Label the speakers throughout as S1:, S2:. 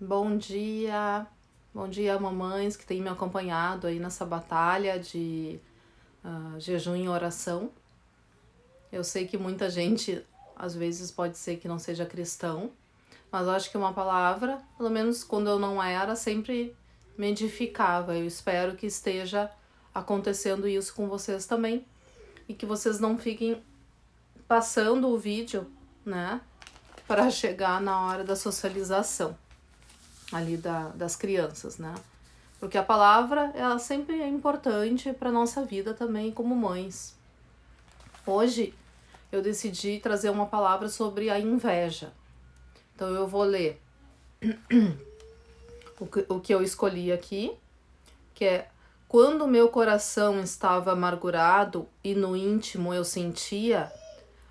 S1: Bom dia, mamães que têm me acompanhado aí nessa batalha de jejum e oração. Eu sei que muita gente, às vezes, pode ser que não seja cristão, mas eu acho que uma palavra, pelo menos quando eu não era, sempre me edificava. Eu espero que esteja acontecendo isso com vocês também e que vocês não fiquem passando o vídeo, né, para chegar na hora da socialização ali das crianças, né? Porque a palavra, ela sempre é importante para nossa vida também como mães. Hoje eu decidi trazer uma palavra sobre a inveja. Então eu vou ler o que eu escolhi aqui, que é: quando meu coração estava amargurado e no íntimo eu sentia,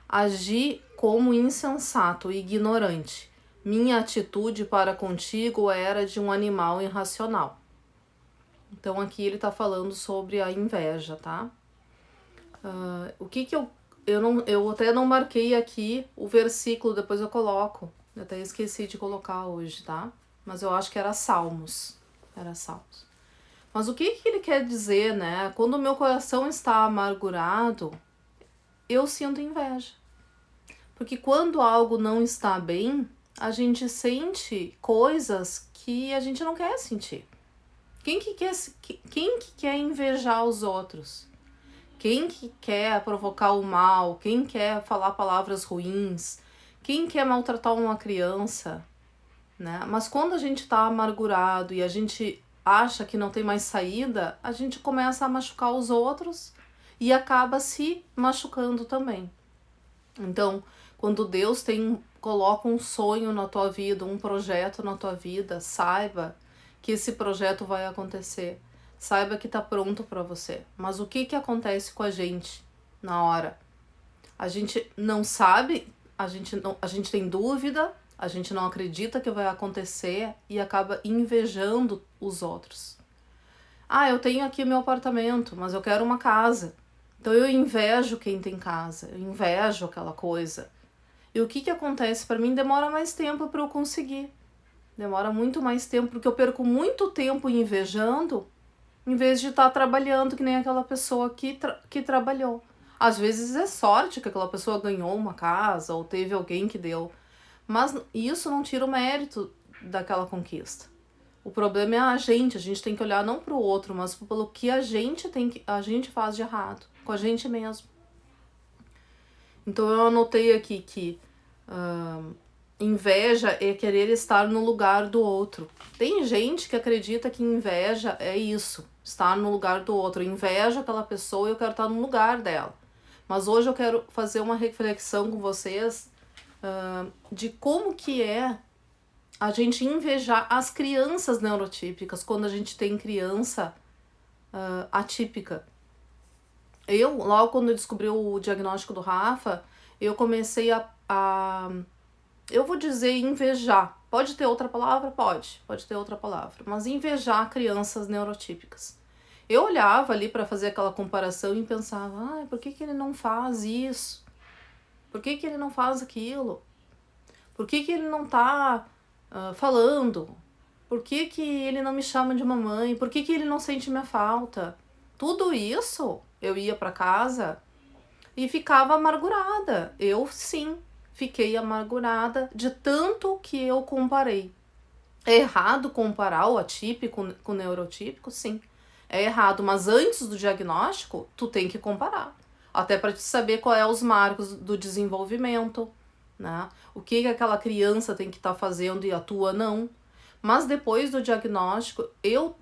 S1: agi como insensato e ignorante. Minha atitude para contigo era de um animal irracional. Então aqui ele tá falando sobre a inveja, tá? O que que eu até não marquei aqui o versículo, depois eu coloco. Eu até esqueci de colocar hoje, tá? Mas eu acho que era Salmos. Era Salmos. Mas o que que ele quer dizer, né? Quando o meu coração está amargurado, eu sinto inveja. Porque quando algo não está bem, a gente sente coisas que a gente não quer sentir. Quem que quer invejar os outros? Quem que quer provocar o mal? Quem quer falar palavras ruins? Quem quer maltratar uma criança? Né? Mas quando a gente tá amargurado e a gente acha que não tem mais saída, a gente começa a machucar os outros e acaba se machucando também. Então, quando Deus coloca um sonho na tua vida, um projeto na tua vida, saiba que esse projeto vai acontecer. Saiba que tá pronto para você. Mas o que acontece com a gente na hora? A gente não sabe, a gente tem dúvida, a gente não acredita que vai acontecer e acaba invejando os outros. Ah, eu tenho aqui meu apartamento, mas eu quero uma casa. Então eu invejo quem tem casa, eu invejo aquela coisa. E o que acontece? Para mim demora mais tempo para eu conseguir. Demora muito mais tempo, porque eu perco muito tempo invejando, em vez de estar trabalhando que nem aquela pessoa que trabalhou. Às vezes é sorte que aquela pessoa ganhou uma casa ou teve alguém que deu. Mas isso não tira o mérito daquela conquista. O problema é a gente tem que olhar não para o outro, mas pelo que a gente faz de errado, com a gente mesmo. Então eu anotei aqui que inveja é querer estar no lugar do outro. Tem gente que acredita que inveja é isso, estar no lugar do outro. Eu invejo aquela pessoa e eu quero estar no lugar dela. Mas hoje eu quero fazer uma reflexão com vocês de como que é a gente invejar as crianças neurotípicas quando a gente tem criança atípica. Logo quando eu descobri o diagnóstico do Rafa, eu comecei eu vou dizer invejar. Pode ter outra palavra? Pode ter outra palavra. Mas invejar crianças neurotípicas. Eu olhava ali para fazer aquela comparação e pensava, por que ele não faz isso? Por que ele não faz aquilo? Por que ele não tá falando? Por que ele não me chama de mamãe? Por que ele não sente minha falta? Tudo isso eu ia para casa e ficava amargurada. Eu sim, fiquei amargurada de tanto que eu comparei. É errado comparar o atípico com o neurotípico? Sim. É errado, mas antes do diagnóstico, tu tem que comparar. Até para te saber qual é os marcos do desenvolvimento, né? O que aquela criança tem que estar fazendo e a tua não. Mas depois do diagnóstico, eu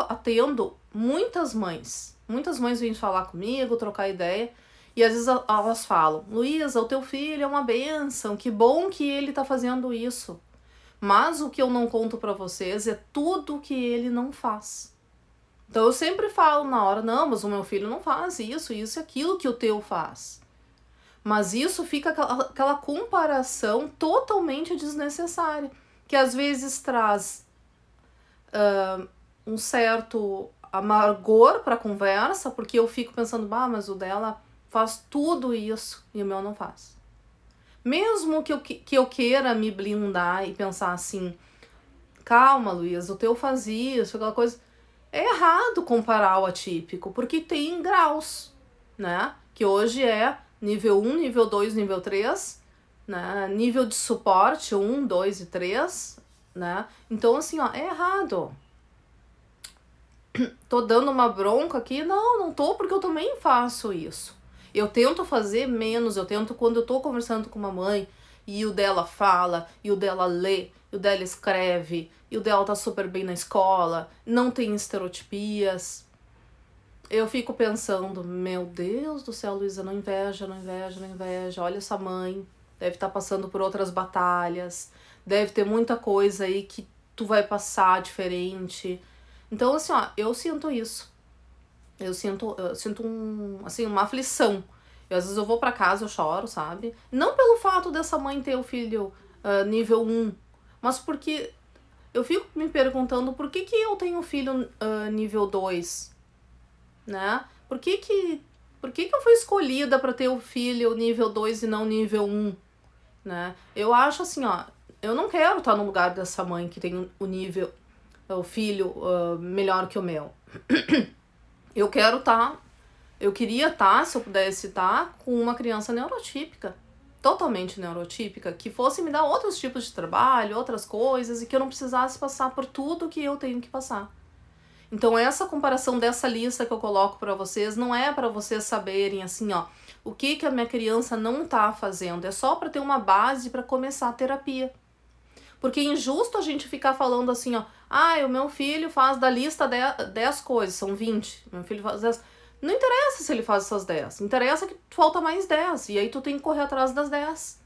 S1: atendo muitas mães. Muitas mães vêm falar comigo, trocar ideia. E às vezes elas falam, Luísa, o teu filho é uma bênção, que bom que ele tá fazendo isso. Mas o que eu não conto pra vocês é tudo que ele não faz. Então eu sempre falo na hora, não, mas o meu filho não faz isso e aquilo que o teu faz. Mas isso fica aquela comparação totalmente desnecessária, que às vezes traz um certo amargor pra conversa, porque eu fico pensando, mas o dela faz tudo isso e o meu não faz. Mesmo que eu queira me blindar e pensar assim, calma, Luísa, o teu fazia, isso, aquela coisa. É errado comparar o atípico, porque tem graus, né? Que hoje é nível 1, nível 2, nível 3, né? Nível de suporte 1, 2 e 3, né? Então, assim, ó, é errado. Tô dando uma bronca aqui? Não tô, porque eu também faço isso. Eu tento fazer menos, eu tento quando eu tô conversando com uma mãe e o dela fala, e o dela lê, e o dela escreve, e o dela tá super bem na escola, não tem estereotipias. Eu fico pensando, meu Deus do céu, Luísa, não inveja, não inveja, não inveja. Olha essa mãe, deve estar passando por outras batalhas, deve ter muita coisa aí que tu vai passar diferente. Então, assim, ó, eu sinto isso. Eu sinto assim, uma aflição. Às vezes eu vou pra casa, eu choro, sabe? Não pelo fato dessa mãe ter o filho nível 1, mas porque eu fico me perguntando por que eu tenho filho nível 2, né? Por que eu fui escolhida pra ter o filho nível 2 e não nível 1, né? Eu acho assim, ó, eu não quero estar no lugar dessa mãe que tem o filho melhor que o meu. Eu queria estar, se eu pudesse estar, com uma criança neurotípica, totalmente neurotípica, que fosse me dar outros tipos de trabalho, outras coisas, e que eu não precisasse passar por tudo que eu tenho que passar. Então essa comparação dessa lista que eu coloco para vocês não é para vocês saberem assim, ó, o que a minha criança não tá fazendo, é só para ter uma base para começar a terapia. Porque é injusto a gente ficar falando assim, ó, o meu filho faz da lista 10 coisas, são 20, meu filho faz 10. Não interessa se ele faz essas 10, interessa que falta mais 10, e aí tu tem que correr atrás das 10,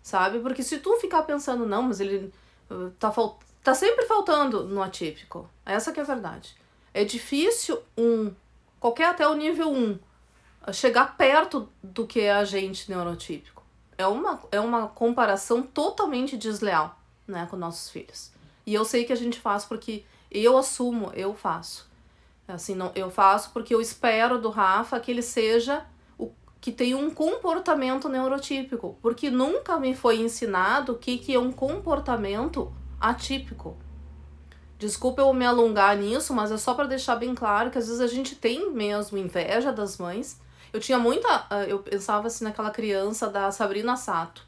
S1: sabe? Porque se tu ficar pensando, não, mas ele tá sempre faltando no atípico, essa que é a verdade. É difícil qualquer até o nível 1, chegar perto do que é a gente neurotípico. É uma comparação totalmente desleal, né, com nossos filhos. E eu sei que a gente faz porque eu assumo, eu faço. Assim, não, eu faço porque eu espero do Rafa que ele seja que tenha um comportamento neurotípico, porque nunca me foi ensinado o que é um comportamento atípico. Desculpa eu me alongar nisso, mas é só para deixar bem claro que às vezes a gente tem mesmo inveja das mães. Eu pensava assim naquela criança da Sabrina Sato.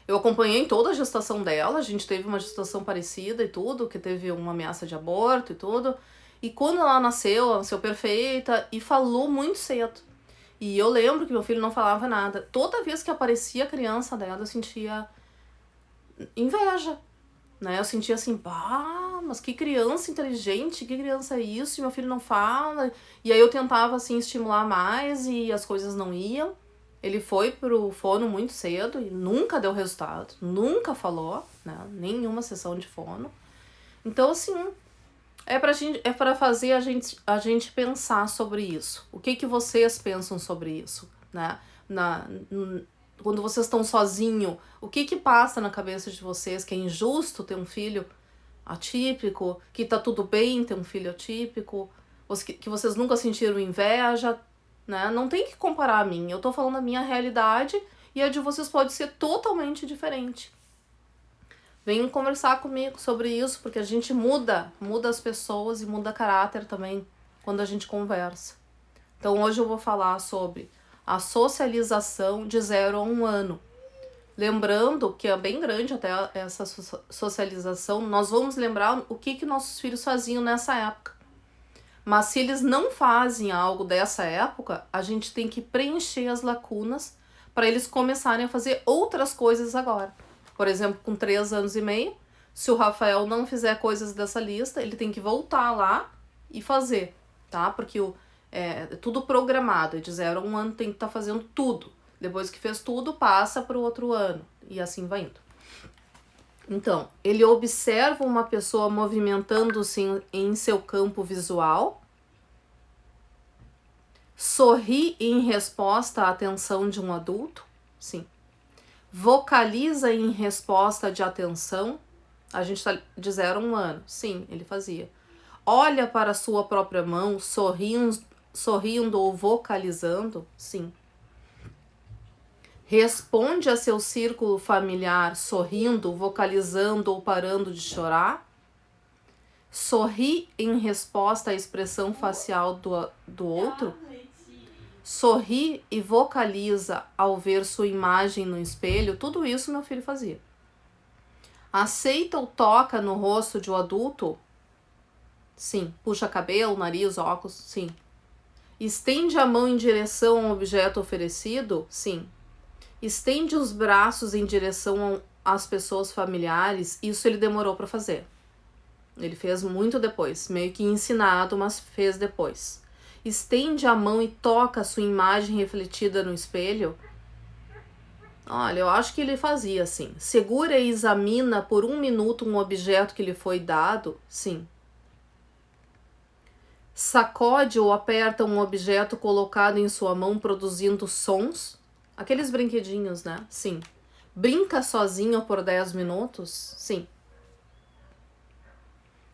S1: Eu acompanhei toda a gestação dela, a gente teve uma gestação parecida e tudo, que teve uma ameaça de aborto e tudo. E quando ela nasceu perfeita e falou muito cedo. E eu lembro que meu filho não falava nada. Toda vez que aparecia a criança dela, eu sentia inveja, né? Eu sentia assim, mas que criança inteligente, que criança é isso? E meu filho não fala. E aí eu tentava, assim, estimular mais e as coisas não iam. Ele foi pro fono muito cedo e nunca deu resultado, nunca falou, né? Nenhuma sessão de fono. Então, assim, é pra fazer a gente pensar sobre isso. O que vocês pensam sobre isso, né? Quando vocês estão sozinhos, o que passa na cabeça de vocês? Que é injusto ter um filho atípico, que tá tudo bem ter um filho atípico, que vocês nunca sentiram inveja, né? Não tem que comparar a mim. Eu tô falando a minha realidade e a de vocês pode ser totalmente diferente. Venham conversar comigo sobre isso, porque a gente muda as pessoas e muda caráter também quando a gente conversa. Então hoje eu vou falar sobre a socialização de 0 a 1 ano. Lembrando que é bem grande até essa socialização, nós vamos lembrar o que nossos filhos faziam nessa época. Mas se eles não fazem algo dessa época, a gente tem que preencher as lacunas para eles começarem a fazer outras coisas agora. Por exemplo, com 3 anos e meio, se o Rafael não fizer coisas dessa lista, ele tem que voltar lá e fazer, tá? Porque é tudo programado, de 0 a 1 ano tem que estar fazendo tudo. Depois que fez tudo, passa para o outro ano, e assim vai indo. Então, ele observa uma pessoa movimentando-se em seu campo visual, sorri em resposta à atenção de um adulto, sim. Vocaliza em resposta de atenção, a gente tá de 0 a 1 ano, sim, ele fazia. Olha para a sua própria mão, sorrindo ou vocalizando, sim. Responde a seu círculo familiar sorrindo, vocalizando ou parando de chorar? Sorri em resposta à expressão facial do outro? Sorri e vocaliza ao ver sua imagem no espelho? Tudo isso meu filho fazia. Aceita ou toca no rosto de um adulto? Sim. Puxa cabelo, nariz, óculos? Sim. Estende a mão em direção a um objeto oferecido? Sim. Estende os braços em direção às pessoas familiares? Isso ele demorou para fazer. Ele fez muito depois, meio que ensinado, mas fez depois. Estende a mão e toca a sua imagem refletida no espelho? Olha, eu acho que ele fazia assim. Segura e examina por 1 minuto um objeto que lhe foi dado? Sim. Sacode ou aperta um objeto colocado em sua mão produzindo sons? Aqueles brinquedinhos, né? Sim. Brinca sozinho por 10 minutos? Sim.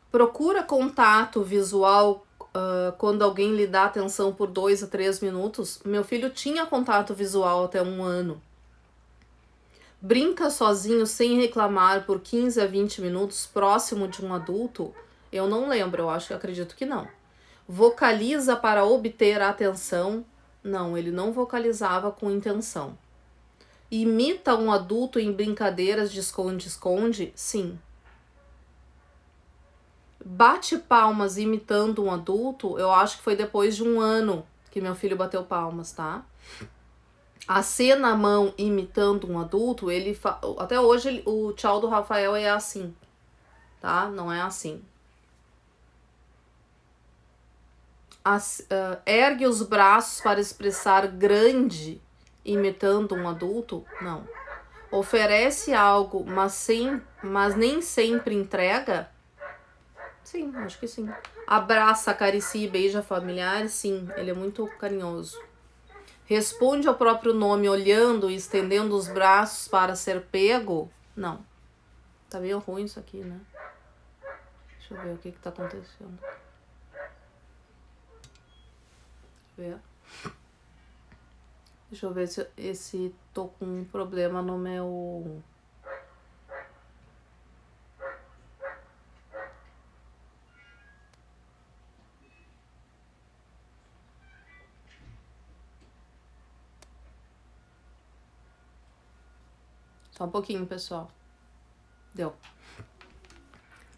S1: Procura contato visual quando alguém lhe dá atenção por 2 a 3 minutos? Meu filho tinha contato visual até 1 ano. Brinca sozinho sem reclamar por 15 a 20 minutos próximo de um adulto? Eu não lembro, acredito que não. Vocaliza para obter a atenção? Não, ele não vocalizava com intenção. Imita um adulto em brincadeiras de esconde-esconde? Sim. Bate palmas imitando um adulto? Eu acho que foi depois de 1 ano que meu filho bateu palmas, tá? Acena a mão imitando um adulto, até hoje o tchau do Rafael é assim, tá? Não é assim. Ergue os braços para expressar grande imitando um adulto? Não. Oferece algo, mas nem sempre entrega? Sim, acho que sim. Abraça, acaricia e beija familiares? Sim, ele é muito carinhoso. Responde ao próprio nome olhando e estendendo os braços para ser pego? Não. Tá meio ruim isso aqui, né? Deixa eu ver o que tá acontecendo. Deixa eu ver se tô com um problema no meu... Só um pouquinho, pessoal. Deu.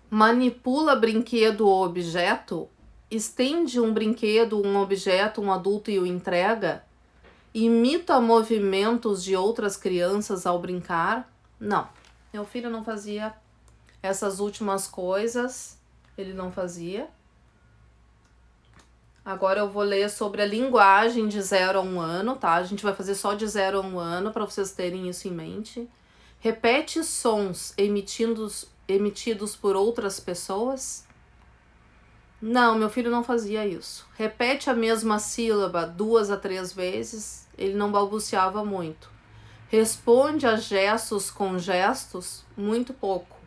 S1: Manipula brinquedo ou objeto? Estende um brinquedo, um objeto, um adulto e o entrega? Imita movimentos de outras crianças ao brincar? Não. Meu filho não fazia essas últimas coisas. Ele não fazia. Agora eu vou ler sobre a linguagem de 0 a 1 ano, tá? A gente vai fazer só de 0 a 1 ano para vocês terem isso em mente. Repete sons emitidos por outras pessoas? Não, meu filho não fazia isso. Repete a mesma sílaba 2 a 3 vezes, ele não balbuciava muito. Responde a gestos com gestos? Muito pouco.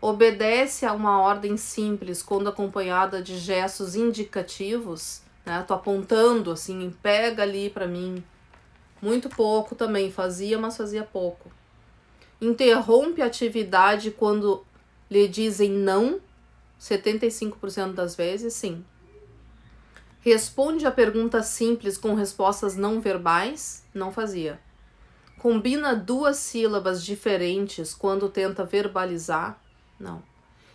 S1: Obedece a uma ordem simples quando acompanhada de gestos indicativos, né? Tô apontando assim, pega ali pra mim. Muito pouco também, fazia, mas fazia pouco. Interrompe a atividade quando lhe dizem não? 75% das vezes, sim. Responde a perguntas simples com respostas não verbais? Não fazia. Combina 2 sílabas diferentes quando tenta verbalizar? Não.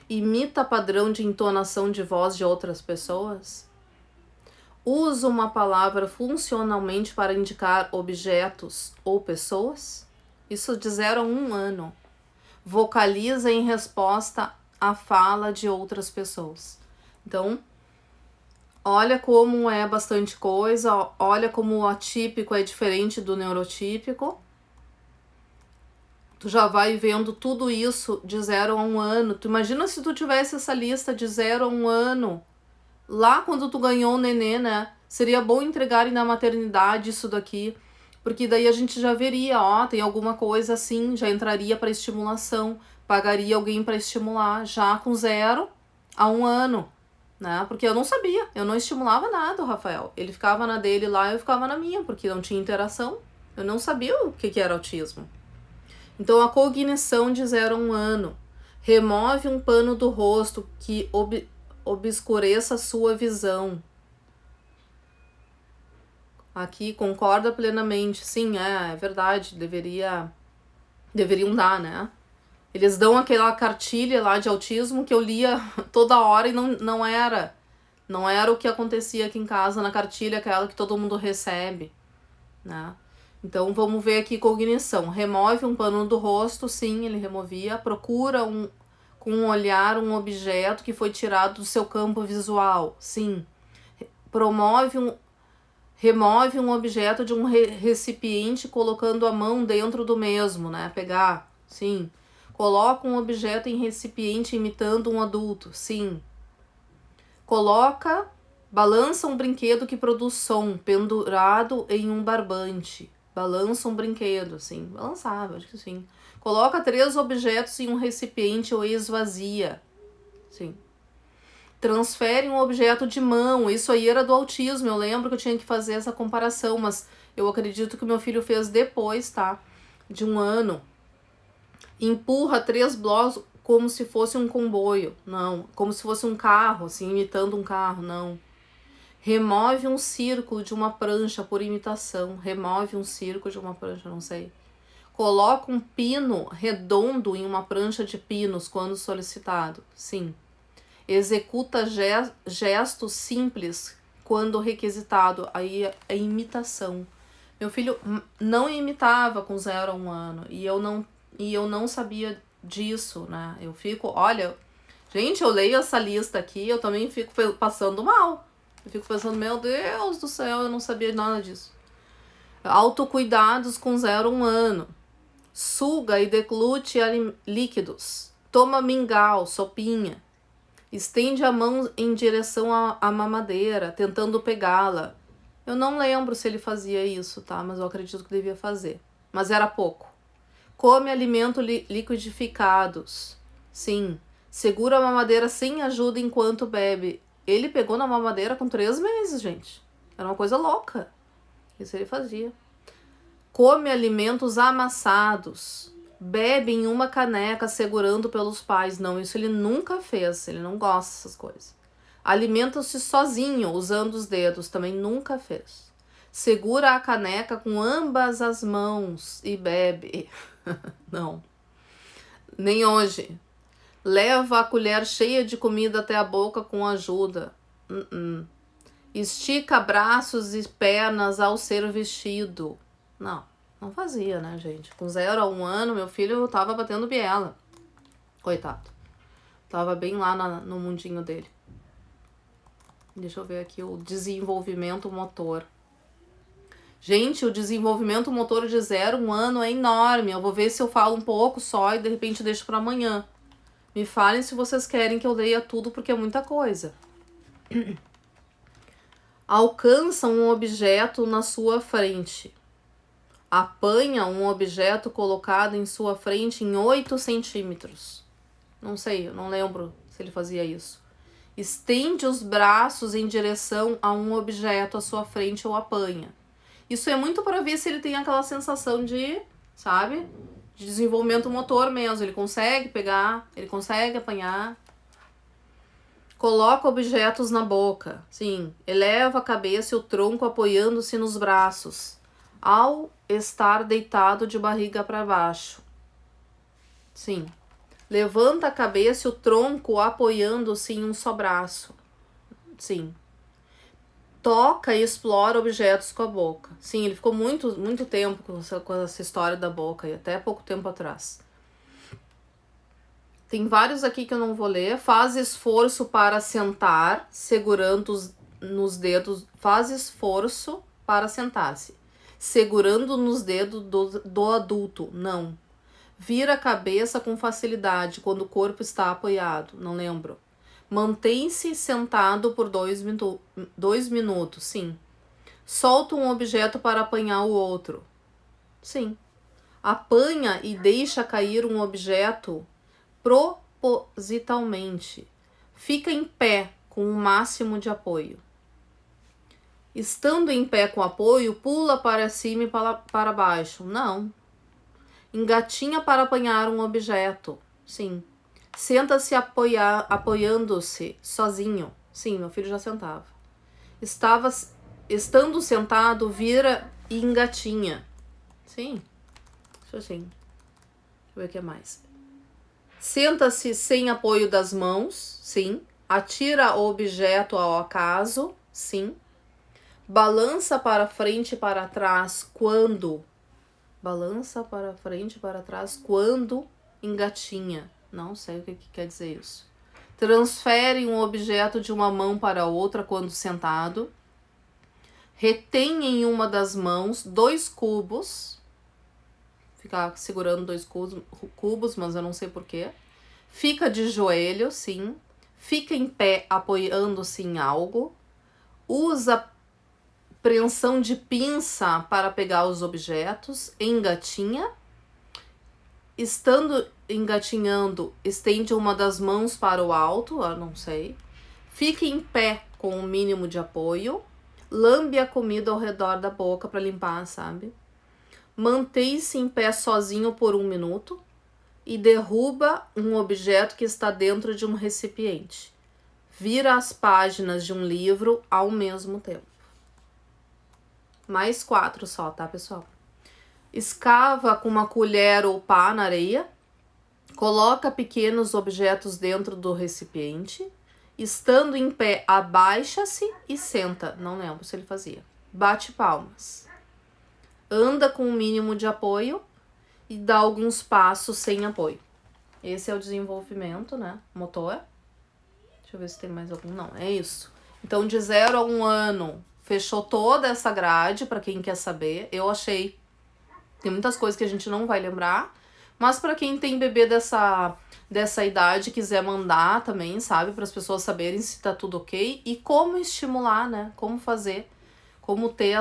S1: Imita padrão de entonação de voz de outras pessoas? Usa uma palavra funcionalmente para indicar objetos ou pessoas? Isso de 0 a 1 ano. Vocaliza em resposta à fala de outras pessoas. Então, olha como é bastante coisa, olha como o atípico é diferente do neurotípico. Tu já vai vendo tudo isso de 0 a 1 ano. Tu imagina se tu tivesse essa lista de 0 a 1 ano. Lá quando tu ganhou o nenê, né? Seria bom entregarem na maternidade isso daqui. Porque daí a gente já veria, ó, tem alguma coisa assim, já entraria para estimulação. Pagaria alguém para estimular já com 0 a 1 ano. Né? Porque eu não sabia, eu não estimulava nada o Rafael. Ele ficava na dele lá, eu ficava na minha, porque não tinha interação. Eu não sabia o que era autismo. Então, a cognição de 0 a 1 ano. Remove um pano do rosto que obscureça a sua visão. Aqui, concorda plenamente. Sim, é verdade. Deveriam dar, né? Eles dão aquela cartilha lá de autismo que eu lia toda hora e não era. Não era o que acontecia aqui em casa na cartilha, aquela que todo mundo recebe, né? Então, vamos ver aqui cognição. Remove um pano do rosto, sim, ele removia. Procura com um olhar um objeto que foi tirado do seu campo visual, sim. Remove um objeto de um recipiente colocando a mão dentro do mesmo, né? Pegar, sim. Coloca um objeto em recipiente imitando um adulto, sim. Balança um brinquedo que produz som, pendurado em um barbante. Balança um brinquedo, sim. Balançava, acho que sim. Coloca 3 objetos em um recipiente ou esvazia. Sim. Transfere um objeto de mão. Isso aí era do autismo. Eu lembro que eu tinha que fazer essa comparação, mas eu acredito que o meu filho fez depois, tá? De 1 ano. Empurra 3 blocos como se fosse um comboio. Não. Como se fosse um carro, assim, imitando um carro. Não. Remove um círculo de uma prancha por imitação. Remove um círculo de uma prancha, não sei. Coloca um pino redondo em uma prancha de pinos quando solicitado. Sim. Executa gestos simples quando requisitado. Aí é imitação. Meu filho não imitava com 0 a 1 ano. E eu não sabia disso, né? Olha, gente, eu leio essa lista aqui, eu também fico passando mal. Eu fico pensando, meu Deus do céu, eu não sabia nada disso. Autocuidados com 0 a 1 ano. Suga e declute líquidos. Toma mingau, sopinha. Estende a mão em direção à mamadeira, tentando pegá-la. Eu não lembro se ele fazia isso, tá? Mas eu acredito que devia fazer. Mas era pouco. Come alimentos liquidificados. Sim. Segura a mamadeira sem ajuda enquanto bebe. Ele pegou na mamadeira com 3 meses, gente. Era uma coisa louca. Isso ele fazia. Come alimentos amassados. Bebe em uma caneca segurando pelos pais. Não, isso ele nunca fez. Ele não gosta dessas coisas. Alimenta-se sozinho, usando os dedos. Também nunca fez. Segura a caneca com ambas as mãos e bebe. Não. Nem hoje. Leva a colher cheia de comida até a boca com ajuda. Estica braços e pernas ao ser vestido. Não fazia, né, gente? Com 0 a 1 ano, meu filho tava batendo biela. Coitado. Tava bem lá no mundinho dele. Deixa eu ver aqui o desenvolvimento motor. Gente, o desenvolvimento motor de 0 a 1 ano é enorme. Eu vou ver se eu falo um pouco só e de repente deixo para amanhã. Me falem se vocês querem que eu leia tudo, porque é muita coisa. Alcança um objeto na sua frente. Apanha um objeto colocado em sua frente em 8 centímetros. Não sei, eu não lembro se ele fazia isso. Estende os braços em direção a um objeto à sua frente ou apanha. Isso é muito para ver se ele tem aquela sensação de, sabe? De desenvolvimento motor mesmo. Ele consegue pegar, ele consegue apanhar. Coloca objetos na boca. Sim. Eleva a cabeça e o tronco apoiando-se nos braços, ao estar deitado de barriga para baixo. Sim. Levanta a cabeça e o tronco apoiando-se em um só braço. Sim. Toca e explora objetos com a boca. Sim, ele ficou muito tempo com essa história da boca, e até pouco tempo atrás. Tem vários aqui que eu não vou ler. Faz esforço para sentar, segurando nos dedos. Faz esforço para sentar-se, segurando nos dedos do adulto. Não. Vira a cabeça com facilidade quando o corpo está apoiado. Não lembro. Mantém-se sentado por 2 minutos. Sim. Solta um objeto para apanhar o outro. Sim. Apanha e deixa cair um objeto propositalmente. Fica em pé com o máximo de apoio. Estando em pé com apoio, pula para cima e para baixo. Não. Engatinha para apanhar um objeto. Sim. Senta-se apoiando-se sozinho. Sim, meu filho já sentava. Estando sentado, vira e engatinha. Sim. Isso assim. Deixa eu ver o que mais. Senta-se sem apoio das mãos. Sim. Atira o objeto ao acaso. Sim. Balança para frente e para trás quando... Balança para frente e para trás quando engatinha. Não sei o que quer dizer isso. Transfere um objeto de uma mão para outra quando sentado. Retém em uma das mãos 2 cubos. Ficar segurando 2 cubos, mas eu não sei porquê. Fica de joelho, sim. Fica em pé apoiando-se em algo. Usa preensão de pinça para pegar os objetos. Engatinha. Estando engatinhando, estende uma das mãos para o alto, eu não sei. Fica em pé com o mínimo de apoio. Lambe a comida ao redor da boca para limpar, sabe? Mantém-se em pé sozinho por 1 minuto e derruba um objeto que está dentro de um recipiente. Vira as páginas de um livro ao mesmo tempo. Mais 4 só, tá, pessoal? Escava com uma colher ou pá na areia. Coloca pequenos objetos dentro do recipiente. Estando em pé, abaixa-se e senta. Não lembro se ele fazia. Bate palmas. Anda com o mínimo de apoio e dá alguns passos sem apoio. Esse é o desenvolvimento, né? Motor. Deixa eu ver se tem mais algum. Não, é isso. Então, de 0 a 1 ano, fechou toda essa grade, para quem quer saber. Eu achei. Tem muitas coisas que a gente não vai lembrar. Mas para quem tem bebê dessa idade, quiser mandar também, sabe? Para as pessoas saberem se tá tudo ok. E como estimular, né? Como fazer. Como ter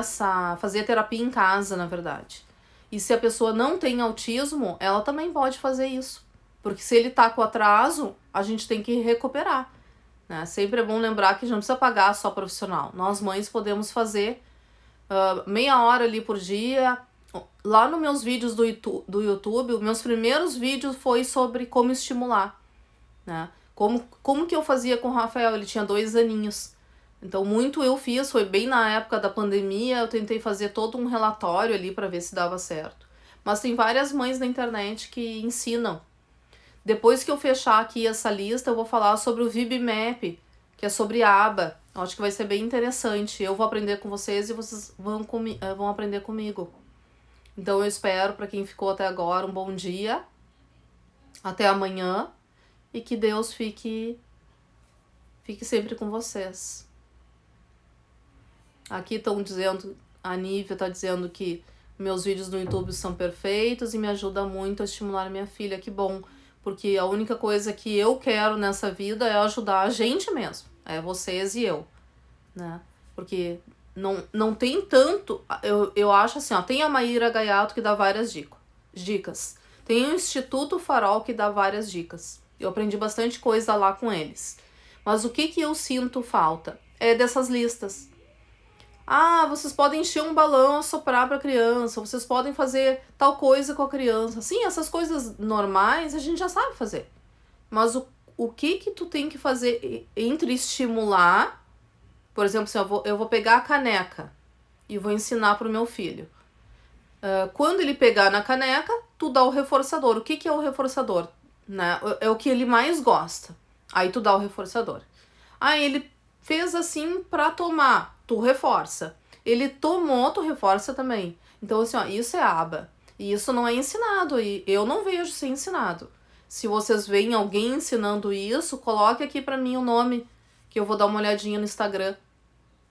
S1: fazer terapia em casa, na verdade. E se a pessoa não tem autismo, ela também pode fazer isso. Porque se ele tá com atraso, a gente tem que recuperar. Né? Sempre é bom lembrar que a gente não precisa pagar só profissional. Nós mães podemos fazer meia hora ali por dia. Lá nos meus vídeos do YouTube, os meus primeiros vídeos foi sobre como estimular. Né? Como que eu fazia com o Rafael? Ele tinha 2 aninhos. Então, muito eu fiz, foi bem na época da pandemia, eu tentei fazer todo um relatório ali para ver se dava certo. Mas tem várias mães na internet que ensinam. Depois que eu fechar aqui essa lista, eu vou falar sobre o VibMap, que é sobre aba. Eu acho que vai ser bem interessante. Eu vou aprender com vocês e vocês vão aprender comigo. Então, eu espero, para quem ficou até agora, um bom dia. Até amanhã. E que Deus fique sempre com vocês. Aqui estão dizendo, a Nívia está dizendo que meus vídeos no YouTube são perfeitos e me ajuda muito a estimular minha filha. Que bom, porque a única coisa que eu quero nessa vida é ajudar a gente mesmo. É vocês e eu, né? Porque não tem tanto... Eu acho assim, ó, tem a Maíra Gaiato que dá várias dicas. Tem o Instituto Farol que dá várias dicas. Eu aprendi bastante coisa lá com eles. Mas o que eu sinto falta? É dessas listas. Ah, vocês podem encher um balão, assoprar para a criança, vocês podem fazer tal coisa com a criança. Sim, essas coisas normais a gente já sabe fazer. Mas o que tu tem que fazer entre estimular, por exemplo, assim, eu vou pegar a caneca e vou ensinar para o meu filho. Quando ele pegar na caneca, tu dá o reforçador. O que é o reforçador? Né? É o que ele mais gosta. Aí tu dá o reforçador. Aí ele fez assim para tomar, tu reforça. Ele tomou, tu reforça também. Então assim, ó, isso é aba. E isso não é ensinado. E eu não vejo ser ensinado. Se vocês veem alguém ensinando isso, coloque aqui pra mim o nome, que eu vou dar uma olhadinha no Instagram.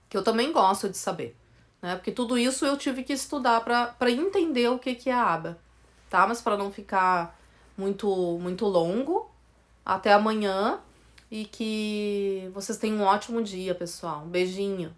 S1: Que eu também gosto de saber. Né? Porque tudo isso eu tive que estudar pra entender o que é a aba. Tá? Mas para não ficar muito longo, até amanhã. E que vocês tenham um ótimo dia, pessoal. Um beijinho.